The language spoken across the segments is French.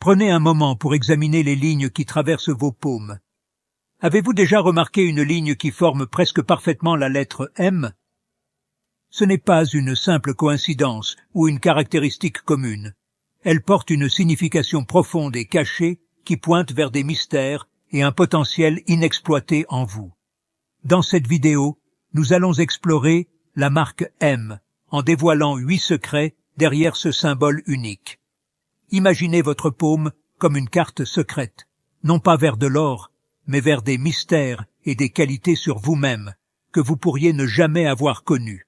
Prenez un moment pour examiner les lignes qui traversent vos paumes. Avez-vous déjà remarqué une ligne qui forme presque parfaitement la lettre M? Ce n'est pas une simple coïncidence ou une caractéristique commune. Elle porte une signification profonde et cachée qui pointe vers des mystères et un potentiel inexploité en vous. Dans cette vidéo, nous allons explorer la marque M en dévoilant 8 secrets derrière ce symbole unique. Imaginez votre paume comme une carte secrète, non pas vers de l'or, mais vers des mystères et des qualités sur vous-même que vous pourriez ne jamais avoir connues.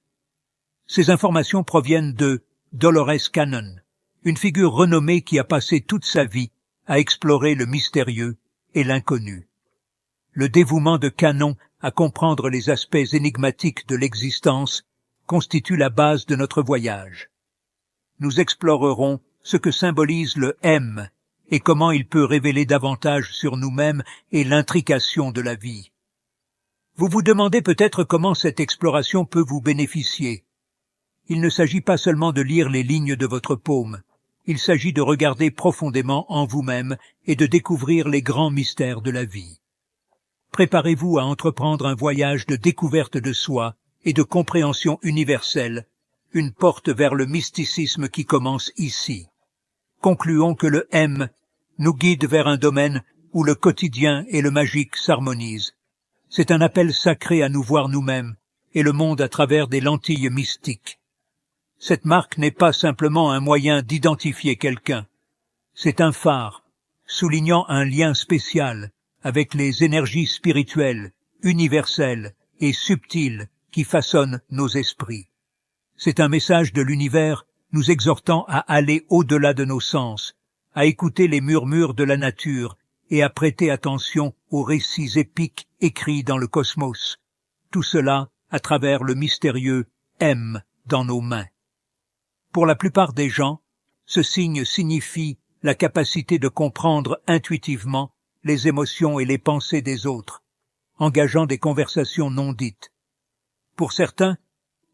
Ces informations proviennent de Dolores Cannon, une figure renommée qui a passé toute sa vie à explorer le mystérieux et l'inconnu. Le dévouement de Cannon à comprendre les aspects énigmatiques de l'existence constitue la base de notre voyage. Nous explorerons ce que symbolise le M et comment il peut révéler davantage sur nous-mêmes et l'intrication de la vie. Vous vous demandez peut-être comment cette exploration peut vous bénéficier. Il ne s'agit pas seulement de lire les lignes de votre paume, il s'agit de regarder profondément en vous-même et de découvrir les grands mystères de la vie. Préparez-vous à entreprendre un voyage de découverte de soi et de compréhension universelle, une porte vers le mysticisme qui commence ici. Concluons que le M nous guide vers un domaine où le quotidien et le magique s'harmonisent. C'est un appel sacré à nous voir nous-mêmes et le monde à travers des lentilles mystiques. Cette marque n'est pas simplement un moyen d'identifier quelqu'un. C'est un phare, soulignant un lien spécial avec les énergies spirituelles, universelles et subtiles qui façonnent nos esprits. C'est un message de l'univers nous exhortant à aller au-delà de nos sens, à écouter les murmures de la nature et à prêter attention aux récits épiques écrits dans le cosmos. Tout cela à travers le mystérieux M dans nos mains. Pour la plupart des gens, ce signe signifie la capacité de comprendre intuitivement les émotions et les pensées des autres, engageant des conversations non dites. Pour certains,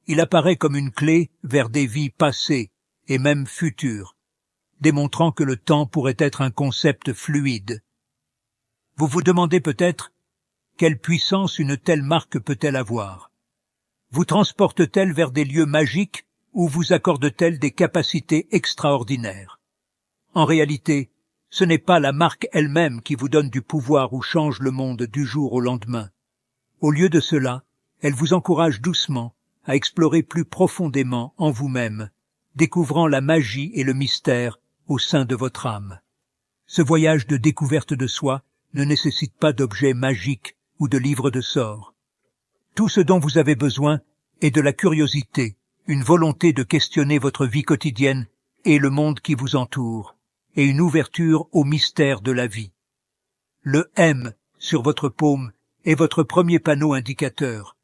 il apparaît comme une clé vers des vies passées et même futures, démontrant que le temps pourrait être un concept fluide. Vous vous demandez peut-être quelle puissance une telle marque peut-elle avoir? Vous transporte-t-elle vers des lieux magiques ou vous accorde-t-elle des capacités extraordinaires? En réalité, ce n'est pas la marque elle-même qui vous donne du pouvoir ou change le monde du jour au lendemain. Au lieu de cela, elle vous encourage doucement à explorer plus profondément en vous-même, découvrant la magie et le mystère au sein de votre âme. Ce voyage de découverte de soi ne nécessite pas d'objets magiques ou de livres de sorts. Tout ce dont vous avez besoin est de la curiosité, une volonté de questionner votre vie quotidienne et le monde qui vous entoure, et une ouverture au mystère de la vie. Le M sur votre paume est votre premier panneau indicateur,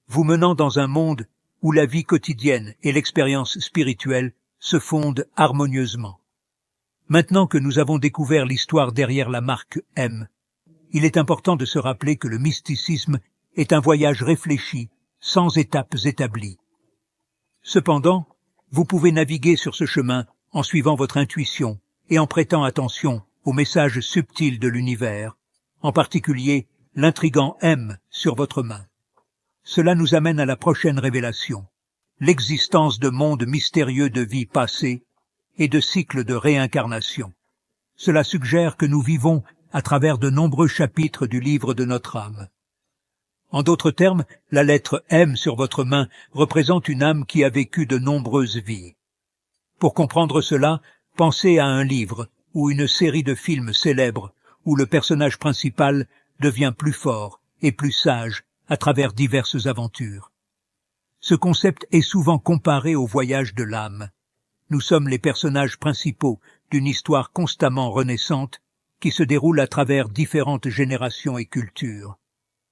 vous menant dans un monde où la vie quotidienne et l'expérience spirituelle se fondent harmonieusement. Maintenant que nous avons découvert l'histoire derrière la marque M, il est important de se rappeler que le mysticisme est un voyage réfléchi, sans étapes établies. Cependant, vous pouvez naviguer sur ce chemin en suivant votre intuition et en prêtant attention aux messages subtils de l'univers, en particulier l'intrigant M sur votre main. Cela nous amène à la prochaine révélation, l'existence de mondes mystérieux de vie passée et de cycles de réincarnation. Cela suggère que nous vivons à travers de nombreux chapitres du livre de notre âme. En d'autres termes, la lettre M sur votre main représente une âme qui a vécu de nombreuses vies. Pour comprendre cela, pensez à un livre ou une série de films célèbres où le personnage principal devient plus fort et plus sage à travers diverses aventures. Ce concept est souvent comparé au voyage de l'âme. Nous sommes les personnages principaux d'une histoire constamment renaissante qui se déroule à travers différentes générations et cultures.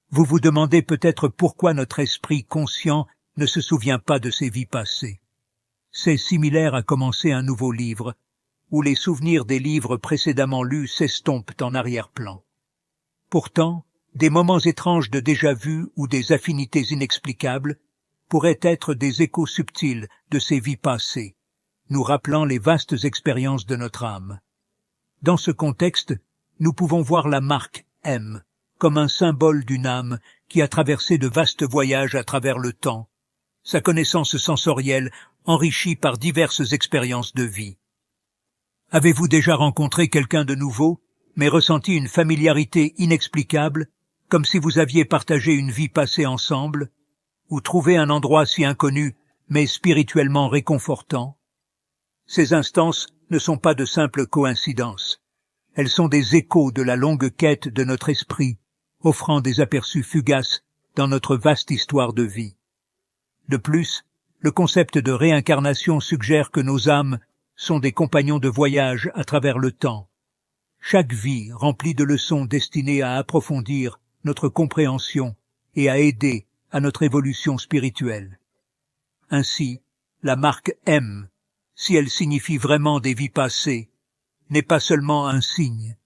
Vous vous demandez peut-être pourquoi notre esprit conscient ne se souvient pas de ses vies passées. C'est similaire à commencer un nouveau livre, où les souvenirs des livres précédemment lus s'estompent en arrière-plan. Pourtant, des moments étranges de déjà-vu ou des affinités inexplicables pourraient être des échos subtils de ces vies passées, nous rappelant les vastes expériences de notre âme. Dans ce contexte, nous pouvons voir la marque M comme un symbole d'une âme qui a traversé de vastes voyages à travers le temps, sa connaissance sensorielle enrichie par diverses expériences de vie. Avez-vous déjà rencontré quelqu'un de nouveau, mais ressenti une familiarité inexplicable, comme si vous aviez partagé une vie passée ensemble, ou trouvé un endroit si inconnu, mais spirituellement réconfortant? Ces instances ne sont pas de simples coïncidences. Elles sont des échos de la longue quête de notre esprit, offrant des aperçus fugaces dans notre vaste histoire de vie. De plus, le concept de réincarnation suggère que nos âmes sont des compagnons de voyage à travers le temps. Chaque vie remplie de leçons destinées à approfondir notre compréhension et à aider à notre évolution spirituelle. Ainsi, la marque M, si elle signifie vraiment des vies passées, n'est pas seulement un signe.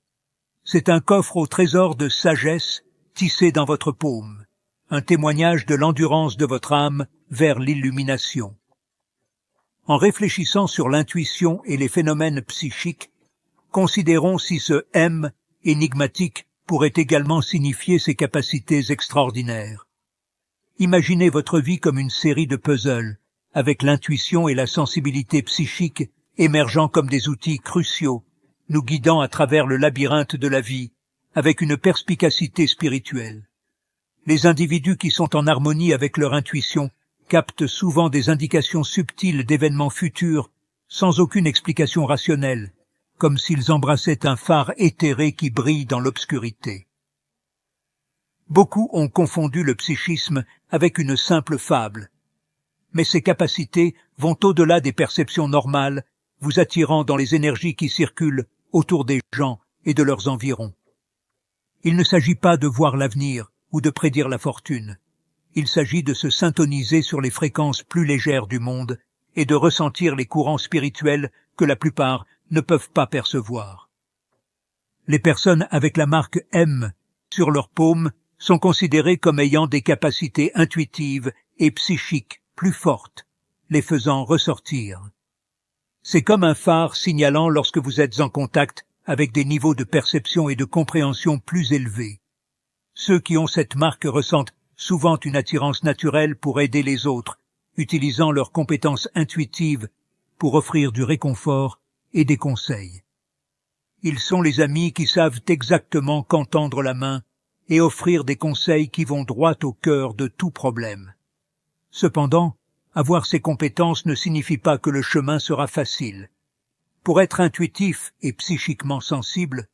C'est un coffre au trésor de sagesse tissé dans votre paume, un témoignage de l'endurance de votre âme vers l'illumination. En réfléchissant sur l'intuition et les phénomènes psychiques, considérons si ce M énigmatique pourrait également signifier ses capacités extraordinaires. Imaginez votre vie comme une série de puzzles, avec l'intuition et la sensibilité psychique émergeant comme des outils cruciaux, nous guidant à travers le labyrinthe de la vie, avec une perspicacité spirituelle. Les individus qui sont en harmonie avec leur intuition captent souvent des indications subtiles d'événements futurs sans aucune explication rationnelle, comme s'ils embrassaient un phare éthéré qui brille dans l'obscurité. Beaucoup ont confondu le psychisme avec une simple fable, mais ces capacités vont au-delà des perceptions normales, vous attirant dans les énergies qui circulent autour des gens et de leurs environs. Il ne s'agit pas de voir l'avenir ou de prédire la fortune. Il s'agit de se syntoniser sur les fréquences plus légères du monde et de ressentir les courants spirituels que la plupart ne peuvent pas percevoir. Les personnes avec la marque M sur leur paume sont considérées comme ayant des capacités intuitives et psychiques plus fortes, les faisant ressortir. C'est comme un phare signalant lorsque vous êtes en contact avec des niveaux de perception et de compréhension plus élevés. Ceux qui ont cette marque ressentent souvent une attirance naturelle pour aider les autres, utilisant leurs compétences intuitives pour offrir du réconfort et des conseils. Ils sont les amis qui savent exactement quand tendre la main et offrir des conseils qui vont droit au cœur de tout problème. Cependant, avoir ces compétences ne signifie pas que le chemin sera facile. Pour être intuitif et psychiquement sensible,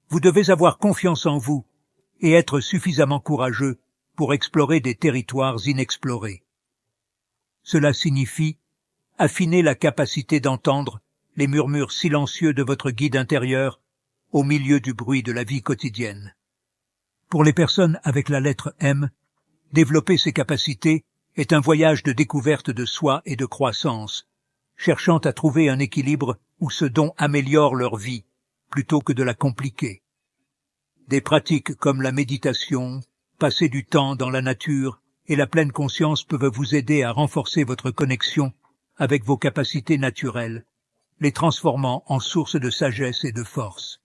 vous devez avoir confiance en vous et être suffisamment courageux pour explorer des territoires inexplorés. Cela signifie affiner la capacité d'entendre les murmures silencieux de votre guide intérieur au milieu du bruit de la vie quotidienne. Pour les personnes avec la lettre M, développer ces capacités est un voyage de découverte de soi et de croissance, cherchant à trouver un équilibre où ce don améliore leur vie, plutôt que de la compliquer. Des pratiques comme la méditation, passer du temps dans la nature et la pleine conscience peuvent vous aider à renforcer votre connexion avec vos capacités naturelles, les transformant en source de sagesse et de force.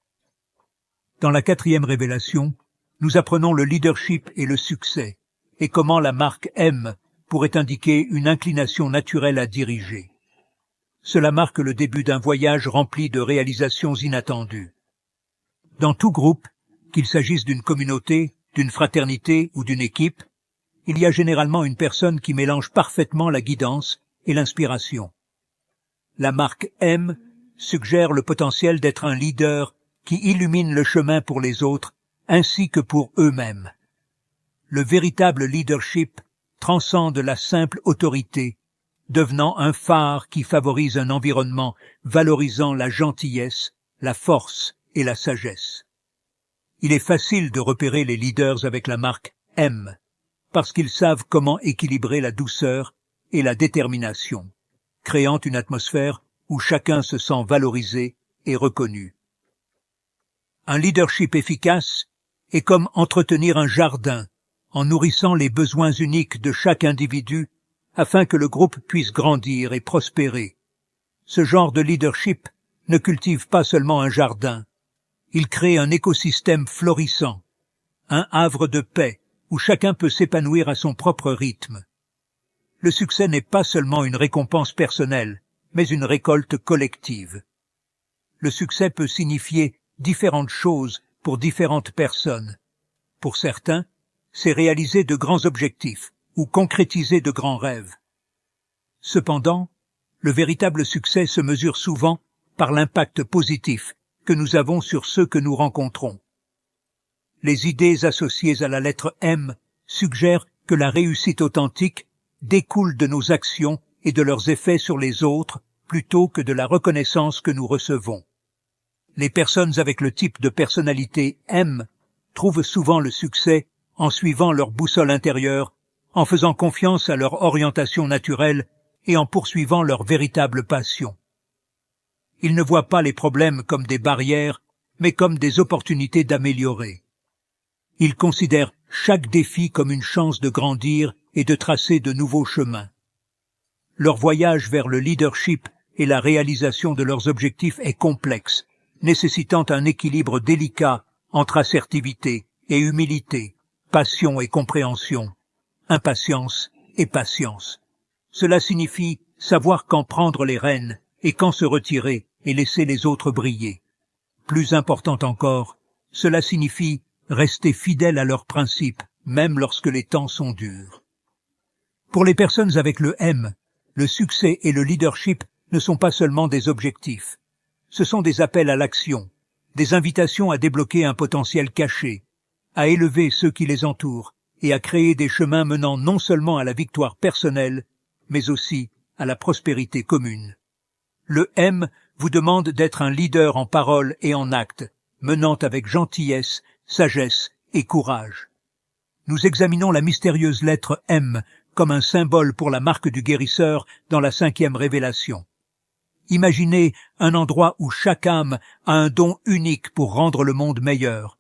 Dans la 4e révélation, nous apprenons le leadership et le succès, et comment la marque M pourrait indiquer une inclination naturelle à diriger. Cela marque le début d'un voyage rempli de réalisations inattendues. Dans tout groupe, qu'il s'agisse d'une communauté, d'une fraternité ou d'une équipe, il y a généralement une personne qui mélange parfaitement la guidance et l'inspiration. La marque M suggère le potentiel d'être un leader qui illumine le chemin pour les autres ainsi que pour eux-mêmes. Le véritable leadership transcende la simple autorité, devenant un phare qui favorise un environnement valorisant la gentillesse, la force et la sagesse. Il est facile de repérer les leaders avec la marque M, parce qu'ils savent comment équilibrer la douceur et la détermination, créant une atmosphère où chacun se sent valorisé et reconnu. Un leadership efficace est comme entretenir un jardin, en nourrissant les besoins uniques de chaque individu afin que le groupe puisse grandir et prospérer. Ce genre de leadership ne cultive pas seulement un jardin, Il crée un écosystème florissant, un havre de paix où chacun peut s'épanouir à son propre rythme. Le succès n'est pas seulement une récompense personnelle, mais une récolte collective. Le succès peut signifier différentes choses pour différentes personnes. Pour certains, c'est réaliser de grands objectifs ou concrétiser de grands rêves. Cependant, le véritable succès se mesure souvent par l'impact positif que nous avons sur ceux que nous rencontrons. Les idées associées à la lettre M suggèrent que la réussite authentique découle de nos actions et de leurs effets sur les autres plutôt que de la reconnaissance que nous recevons. Les personnes avec le type de personnalité M trouvent souvent le succès en suivant leur boussole intérieure, en faisant confiance à leur orientation naturelle et en poursuivant leur véritable passion. Ils ne voient pas les problèmes comme des barrières, mais comme des opportunités d'améliorer. Ils considèrent chaque défi comme une chance de grandir et de tracer de nouveaux chemins. Leur voyage vers le leadership et la réalisation de leurs objectifs est complexe, nécessitant un équilibre délicat entre assertivité et humilité, passion et compréhension, impatience et patience. Cela signifie savoir quand prendre les rênes et quand se retirer et laisser les autres briller. Plus important encore, cela signifie rester fidèle à leurs principes, même lorsque les temps sont durs. Pour les personnes avec le M, le succès et le leadership ne sont pas seulement des objectifs. Ce sont des appels à l'action, des invitations à débloquer un potentiel caché, à élever ceux qui les entourent et à créer des chemins menant non seulement à la victoire personnelle, mais aussi à la prospérité commune. Le M vous demande d'être un leader en parole et en acte, menant avec gentillesse, sagesse et courage. Nous examinons la mystérieuse lettre M comme un symbole pour la marque du guérisseur dans la 5e révélation. Imaginez un endroit où chaque âme a un don unique pour rendre le monde meilleur.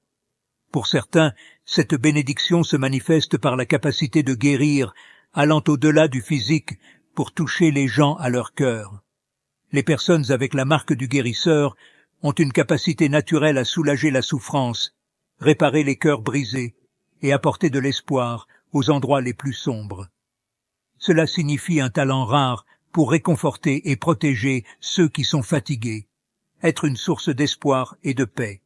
Pour certains, cette bénédiction se manifeste par la capacité de guérir, allant au-delà du physique pour toucher les gens à leur cœur. Les personnes avec la marque du guérisseur ont une capacité naturelle à soulager la souffrance, réparer les cœurs brisés et apporter de l'espoir aux endroits les plus sombres. Cela signifie un talent rare pour réconforter et protéger ceux qui sont fatigués, être une source d'espoir et de paix,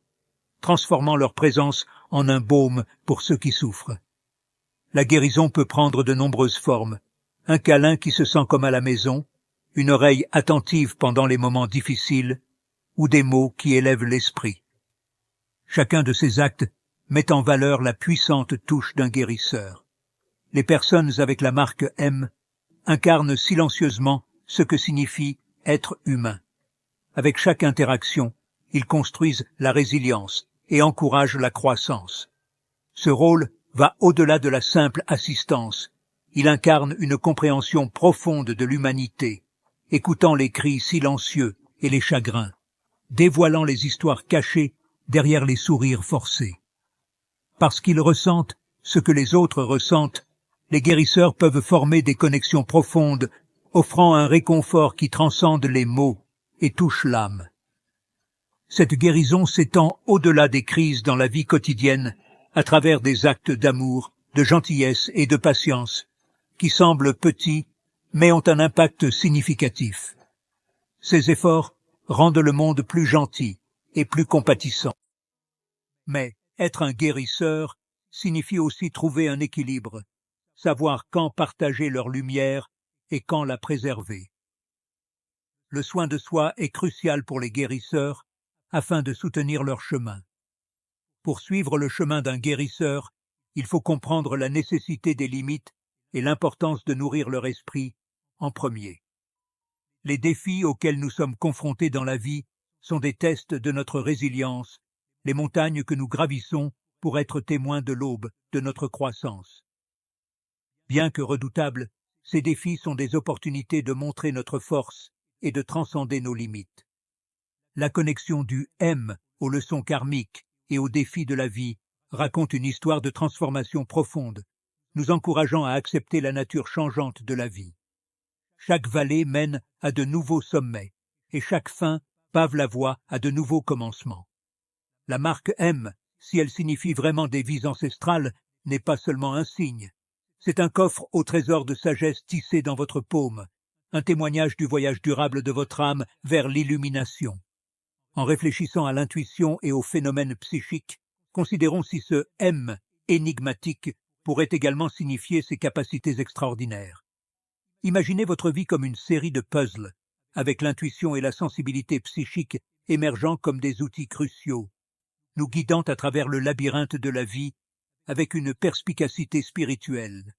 transformant leur présence en un baume pour ceux qui souffrent. La guérison peut prendre de nombreuses formes, un câlin qui se sent comme à la maison, une oreille attentive pendant les moments difficiles, ou des mots qui élèvent l'esprit. Chacun de ces actes met en valeur la puissante touche d'un guérisseur. Les personnes avec la marque M incarnent silencieusement ce que signifie être humain. Avec chaque interaction, ils construisent la résilience et encouragent la croissance. Ce rôle va au-delà de la simple assistance. Il incarne une compréhension profonde de l'humanité, écoutant les cris silencieux et les chagrins, dévoilant les histoires cachées derrière les sourires forcés. Parce qu'ils ressentent ce que les autres ressentent, les guérisseurs peuvent former des connexions profondes, offrant un réconfort qui transcende les mots et touche l'âme. Cette guérison s'étend au-delà des crises dans la vie quotidienne, à travers des actes d'amour, de gentillesse et de patience, qui semblent petits, mais ont un impact significatif. Ces efforts rendent le monde plus gentil et plus compatissant. Mais être un guérisseur signifie aussi trouver un équilibre, savoir quand partager leur lumière et quand la préserver. Le soin de soi est crucial pour les guérisseurs afin de soutenir leur chemin. Pour suivre le chemin d'un guérisseur, il faut comprendre la nécessité des limites et l'importance de nourrir leur esprit en premier. Les défis auxquels nous sommes confrontés dans la vie sont des tests de notre résilience, les montagnes que nous gravissons pour être témoins de l'aube de notre croissance. Bien que redoutables, ces défis sont des opportunités de montrer notre force et de transcender nos limites. La connexion du M aux leçons karmiques et aux défis de la vie raconte une histoire de transformation profonde, nous encourageant à accepter la nature changeante de la vie. Chaque vallée mène à de nouveaux sommets, et chaque fin pave la voie à de nouveaux commencements. La marque M, si elle signifie vraiment des vies ancestrales, n'est pas seulement un signe. C'est un coffre au trésor de sagesse tissé dans votre paume, un témoignage du voyage durable de votre âme vers l'illumination. En réfléchissant à l'intuition et aux phénomènes psychiques, considérons si ce M énigmatique pourrait également signifier ses capacités extraordinaires. Imaginez votre vie comme une série de puzzles, avec l'intuition et la sensibilité psychique émergeant comme des outils cruciaux, nous guidant à travers le labyrinthe de la vie avec une perspicacité spirituelle.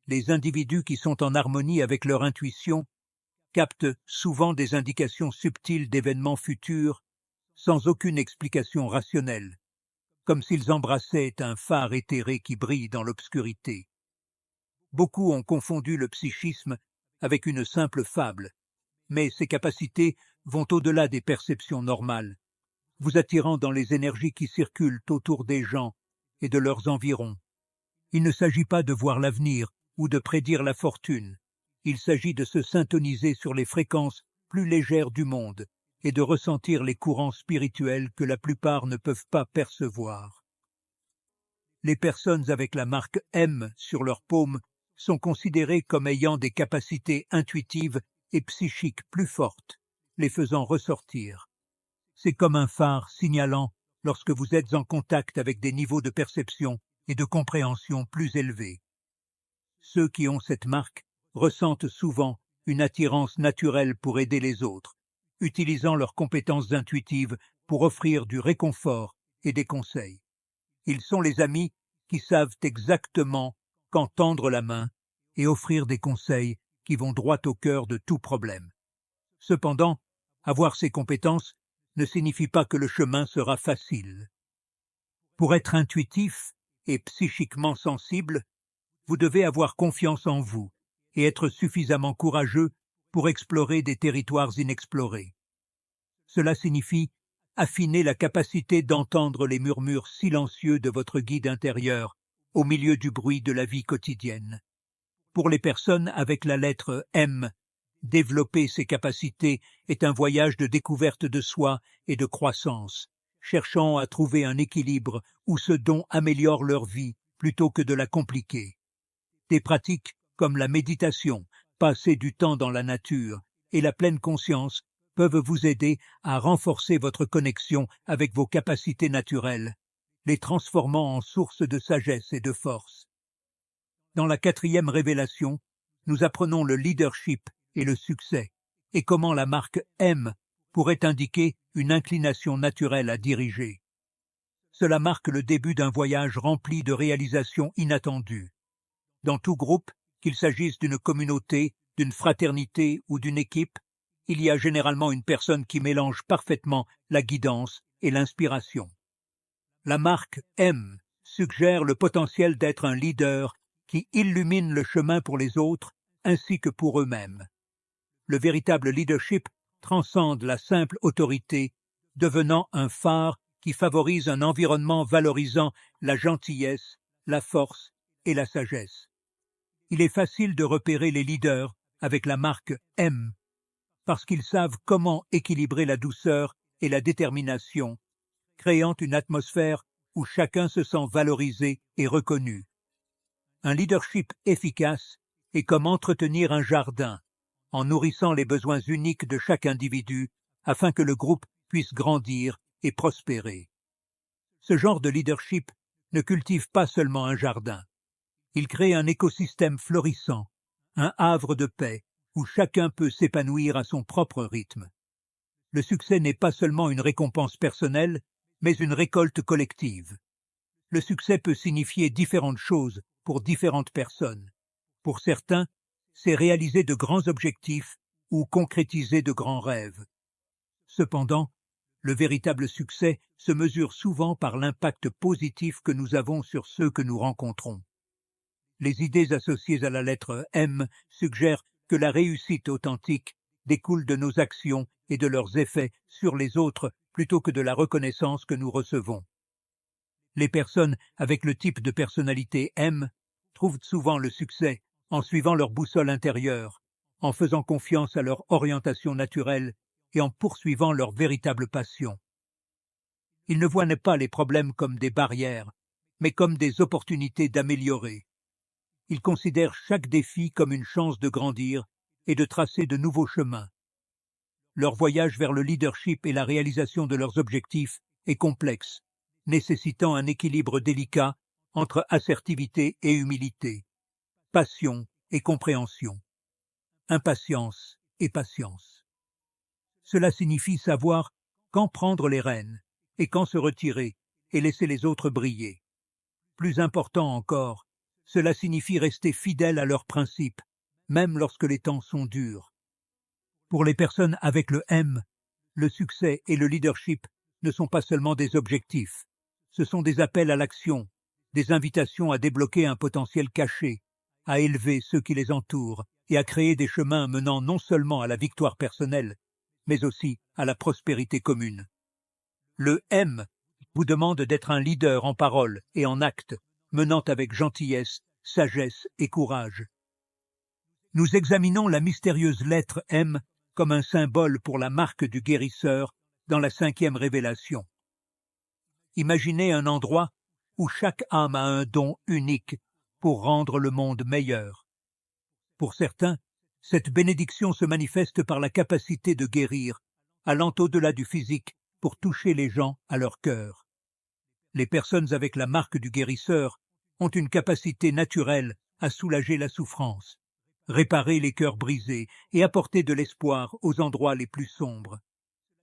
Les individus qui sont en harmonie avec leur intuition captent souvent des indications subtiles d'événements futurs sans aucune explication rationnelle, comme s'ils embrassaient un phare éthéré qui brille dans l'obscurité. Beaucoup ont confondu le psychisme avec une simple fable, mais ces capacités vont au-delà des perceptions normales, vous attirant dans les énergies qui circulent autour des gens et de leurs environs. Il ne s'agit pas de voir l'avenir ou de prédire la fortune. Il s'agit de se syntoniser sur les fréquences plus légères du monde et de ressentir les courants spirituels que la plupart ne peuvent pas percevoir. Les personnes avec la marque M sur leur paume sont considérées comme ayant des capacités intuitives et psychiques plus fortes, les faisant ressortir. C'est comme un phare signalant lorsque vous êtes en contact avec des niveaux de perception et de compréhension plus élevés. Ceux qui ont cette marque ressentent souvent une attirance naturelle pour aider les autres, utilisant leurs compétences intuitives pour offrir du réconfort et des conseils. Ils sont les amis qui savent exactement quand tendre la main et offrir des conseils qui vont droit au cœur de tout problème. Cependant, avoir ces compétences ne signifie pas que le chemin sera facile. Pour être intuitif et psychiquement sensible, vous devez avoir confiance en vous et être suffisamment courageux pour explorer des territoires inexplorés. Cela signifie affiner la capacité d'entendre les murmures silencieux de votre guide intérieur au milieu du bruit de la vie quotidienne. Pour les personnes avec la lettre M, développer ces capacités est un voyage de découverte de soi et de croissance, cherchant à trouver un équilibre où ce don améliore leur vie plutôt que de la compliquer. Des pratiques comme la méditation, passer du temps dans la nature et la pleine conscience peuvent vous aider à renforcer votre connexion avec vos capacités naturelles, les transformant en source de sagesse et de force. Dans la 4e révélation, nous apprenons le leadership et le succès, et comment la marque M pourrait indiquer une inclination naturelle à diriger. Cela marque le début d'un voyage rempli de réalisations inattendues. Dans tout groupe, qu'il s'agisse d'une communauté, d'une fraternité ou d'une équipe, il y a généralement une personne qui mélange parfaitement la guidance et l'inspiration. La marque M suggère le potentiel d'être un leader qui illumine le chemin pour les autres ainsi que pour eux-mêmes. Le véritable leadership transcende la simple autorité, devenant un phare qui favorise un environnement valorisant la gentillesse, la force et la sagesse. Il est facile de repérer les leaders avec la marque M, parce qu'ils savent comment équilibrer la douceur et la détermination, créant une atmosphère où chacun se sent valorisé et reconnu. Un leadership efficace est comme entretenir un jardin, en nourrissant les besoins uniques de chaque individu afin que le groupe puisse grandir et prospérer. Ce genre de leadership ne cultive pas seulement un jardin. Il crée un écosystème florissant, un havre de paix où chacun peut s'épanouir à son propre rythme. Le succès n'est pas seulement une récompense personnelle, mais une récolte collective. Le succès peut signifier différentes choses pour différentes personnes. Pour certains, c'est réaliser de grands objectifs ou concrétiser de grands rêves. Cependant, le véritable succès se mesure souvent par l'impact positif que nous avons sur ceux que nous rencontrons. Les idées associées à la lettre M suggèrent que la réussite authentique découle de nos actions et de leurs effets sur les autres plutôt que de la reconnaissance que nous recevons. Les personnes avec le type de personnalité M trouvent souvent le succès en suivant leur boussole intérieure, en faisant confiance à leur orientation naturelle et en poursuivant leur véritable passion. Ils ne voient pas les problèmes comme des barrières, mais comme des opportunités d'améliorer. Ils considèrent chaque défi comme une chance de grandir et de tracer de nouveaux chemins. Leur voyage vers le leadership et la réalisation de leurs objectifs est complexe, nécessitant un équilibre délicat entre assertivité et humilité, passion et compréhension, impatience et patience. Cela signifie savoir quand prendre les rênes et quand se retirer et laisser les autres briller. Plus important encore, cela signifie rester fidèle à leurs principes, même lorsque les temps sont durs. Pour les personnes avec le M, le succès et le leadership ne sont pas seulement des objectifs, ce sont des appels à l'action, des invitations à débloquer un potentiel caché, à élever ceux qui les entourent et à créer des chemins menant non seulement à la victoire personnelle, mais aussi à la prospérité commune. Le M vous demande d'être un leader en parole et en acte, menant avec gentillesse, sagesse et courage. Nous examinons la mystérieuse lettre M comme un symbole pour la marque du guérisseur dans la 5e révélation. Imaginez un endroit où chaque âme a un don unique pour rendre le monde meilleur. Pour certains, cette bénédiction se manifeste par la capacité de guérir, allant au-delà du physique pour toucher les gens à leur cœur. Les personnes avec la marque du guérisseur ont une capacité naturelle à soulager la souffrance, réparer les cœurs brisés et apporter de l'espoir aux endroits les plus sombres.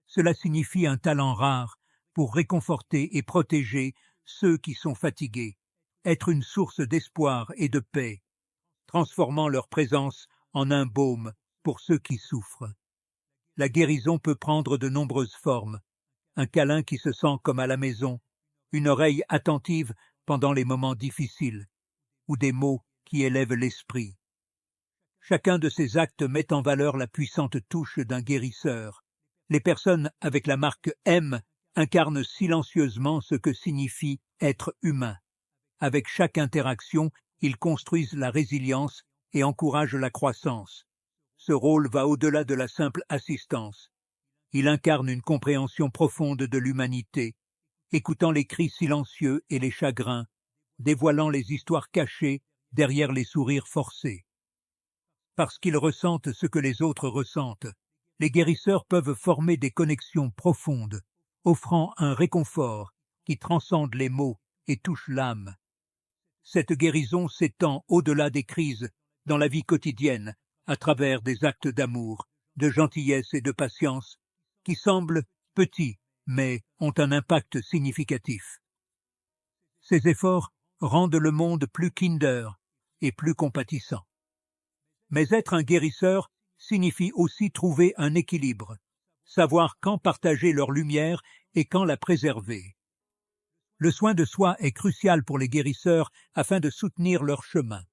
Cela signifie un talent rare pour réconforter et protéger ceux qui sont fatigués, être une source d'espoir et de paix, transformant leur présence en un baume pour ceux qui souffrent. La guérison peut prendre de nombreuses formes, un câlin qui se sent comme à la maison, une oreille attentive pendant les moments difficiles, ou des mots qui élèvent l'esprit. Chacun de ces actes met en valeur la puissante touche d'un guérisseur. Les personnes avec la marque M incarnent silencieusement ce que signifie être humain. Avec chaque interaction, ils construisent la résilience et encouragent la croissance. Ce rôle va au-delà de la simple assistance. Il incarne une compréhension profonde de l'humanité, écoutant les cris silencieux et les chagrins, dévoilant les histoires cachées derrière les sourires forcés. Parce qu'ils ressentent ce que les autres ressentent, les guérisseurs peuvent former des connexions profondes, offrant un réconfort qui transcende les mots et touche l'âme. Cette guérison s'étend au-delà des crises dans la vie quotidienne, à travers des actes d'amour, de gentillesse et de patience, qui semblent petits, mais ont un impact significatif. Ces efforts rendent le monde plus kinder et plus compatissant. Mais être un guérisseur signifie aussi trouver un équilibre, savoir quand partager leur lumière et quand la préserver. Le soin de soi est crucial pour les guérisseurs afin de soutenir leur chemin.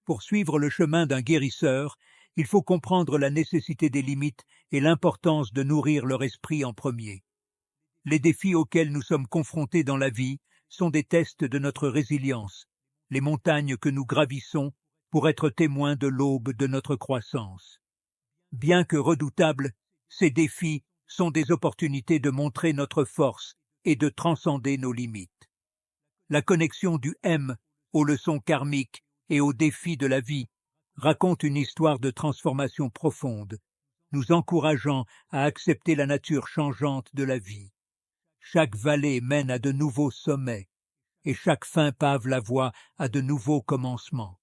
Pour suivre le chemin d'un guérisseur, il faut comprendre la nécessité des limites et l'importance de nourrir leur esprit en premier. Les défis auxquels nous sommes confrontés dans la vie sont des tests de notre résilience, les montagnes que nous gravissons pour être témoins de l'aube de notre croissance. Bien que redoutables, ces défis sont des opportunités de montrer notre force et de transcender nos limites. La connexion du M aux leçons karmiques et aux défis de la vie raconte une histoire de transformation profonde, nous encourageant à accepter la nature changeante de la vie. Chaque vallée mène à de nouveaux sommets, et chaque fin pave la voie à de nouveaux commencements.